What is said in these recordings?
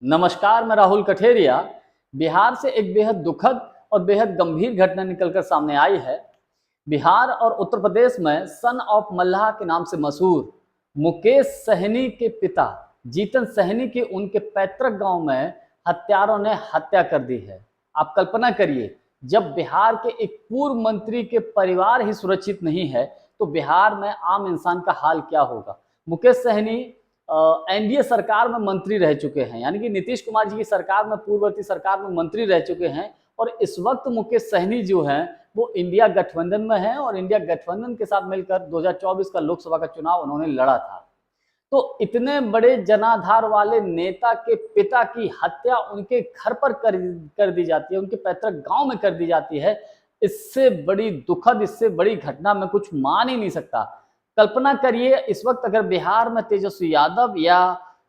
नमस्कार, मैं राहुल कठेरिया। बिहार से एक बेहद दुखद और बेहद गंभीर घटना निकलकर सामने आई है। बिहार और उत्तर प्रदेश में सन ऑफ मल्लाह के नाम से मशहूर मुकेश सहनी के पिता जीतन सहनी की उनके पैतृक गांव में हत्यारों ने हत्या कर दी है। आप कल्पना करिए, जब बिहार के एक पूर्व मंत्री के परिवार ही सुरक्षित नहीं है तो बिहार में आम इंसान का हाल क्या होगा। मुकेश सहनी एनडीए सरकार में मंत्री रह चुके हैं, यानी कि नीतीश कुमार जी की सरकार में, पूर्ववर्ती सरकार में मंत्री रह चुके हैं। और इस वक्त मुकेश सहनी जो हैं वो इंडिया गठबंधन में हैं और इंडिया गठबंधन के साथ मिलकर 2024 का लोकसभा का चुनाव उन्होंने लड़ा था। तो इतने बड़े जनाधार वाले नेता के पिता की हत्या उनके घर पर कर दी जाती है, उनके पैतृक गांव में कर दी जाती है। इससे बड़ी दुखद, इससे बड़ी घटना मैं कुछ मान ही नहीं सकता। कल्पना करिए, इस वक्त अगर बिहार में तेजस्वी यादव या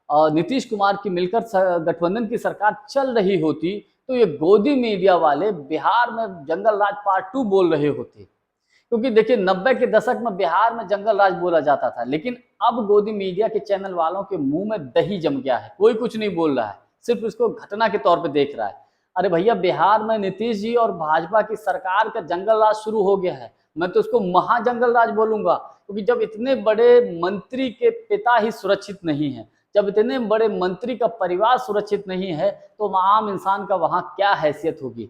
नीतीश कुमार की मिलकर गठबंधन की सरकार चल रही होती तो ये गोदी मीडिया वाले बिहार में जंगल राज पार्ट 2 बोल रहे होते। क्योंकि देखिए, 90 के दशक में बिहार में जंगल राज बोला जाता था, लेकिन अब गोदी मीडिया के चैनल वालों के मुंह में दही जम गया है। कोई कुछ नहीं बोल रहा है, सिर्फ इसको घटना के तौर पे देख रहा है। अरे भैया, बिहार में नीतीश जी और भाजपा की सरकार का जंगल राज शुरू हो गया है। मैं तो उसको महाजंगल राज बोलूंगा, क्योंकि जब इतने बड़े मंत्री के पिता ही सुरक्षित नहीं है, जब इतने बड़े मंत्री का परिवार सुरक्षित नहीं है, तो आम इंसान का वहां क्या हैसियत होगी।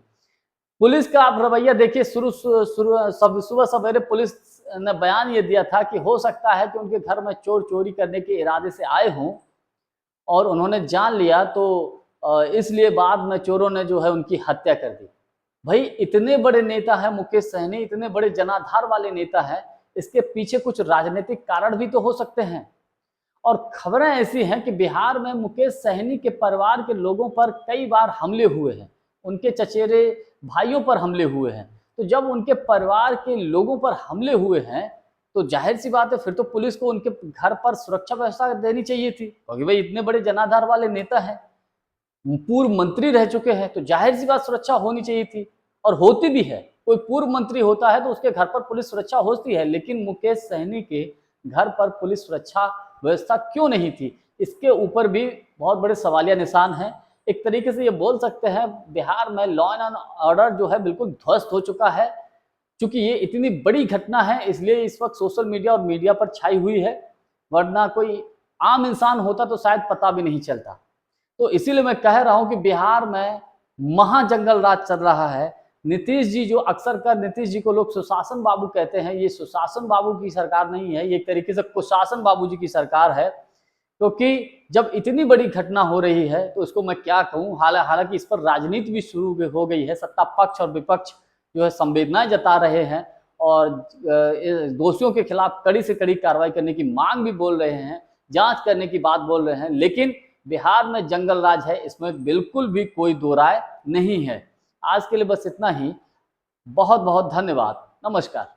पुलिस का आप रवैया देखिए, सुबह सवेरे पुलिस ने बयान ये दिया था कि हो सकता है कि उनके घर में चोर चोरी करने के इरादे से आए हों और उन्होंने जान लिया, तो इसलिए बाद में चोरों ने जो है उनकी हत्या कर दी। भाई, इतने बड़े नेता है मुकेश सहनी, इतने बड़े जनाधार वाले नेता है, इसके पीछे कुछ राजनीतिक कारण भी तो हो सकते हैं। और खबरें ऐसी हैं कि बिहार में मुकेश सहनी के परिवार के लोगों पर कई बार हमले हुए हैं, उनके चचेरे भाइयों पर हमले हुए हैं। तो जब उनके परिवार के लोगों पर हमले हुए हैं तो जाहिर सी बात है, फिर तो पुलिस को उनके घर पर सुरक्षा व्यवस्था देनी चाहिए थी, क्योंकि भाई इतने बड़े जनाधार वाले नेता हैं, पूर्व मंत्री रह चुके हैं, तो जाहिर सी बात सुरक्षा होनी चाहिए थी और होती भी है। कोई पूर्व मंत्री होता है तो उसके घर पर पुलिस सुरक्षा होती है, लेकिन मुकेश सहनी के घर पर पुलिस सुरक्षा व्यवस्था क्यों नहीं थी, इसके ऊपर भी बहुत बड़े सवालिया निशान हैं। एक तरीके से ये बोल सकते हैं, बिहार में लॉ एंड ऑर्डर जो है बिल्कुल ध्वस्त हो चुका है। चूंकि ये इतनी बड़ी घटना है, इसलिए इस वक्त सोशल मीडिया और मीडिया पर छाई हुई है, वरना कोई आम इंसान होता तो शायद पता भी नहीं चलता। तो इसीलिए मैं कह रहा हूं कि बिहार में महाजंगल राज चल रहा है। नीतीश जी, जो अक्सर कर नीतीश जी को लोग सुशासन बाबू कहते हैं, ये सुशासन बाबू की सरकार नहीं है, ये एक तरीके से कुशासन बाबू जी की सरकार है। क्योंकि जब इतनी बड़ी घटना हो रही है तो इसको मैं क्या कहूँ, हालांकि इस पर राजनीति भी शुरू हो गई है। सत्ता पक्ष और विपक्ष जो है संवेदनाएं जता रहे हैं और दोषियों के खिलाफ कड़ी से कड़ी कार्रवाई करने की मांग भी बोल रहे हैं, जांच करने की बात बोल रहे हैं। लेकिन बिहार में जंगल राज है, इसमें बिल्कुल भी कोई दो राय नहीं है। आज के लिए बस इतना ही। बहुत बहुत धन्यवाद। नमस्कार।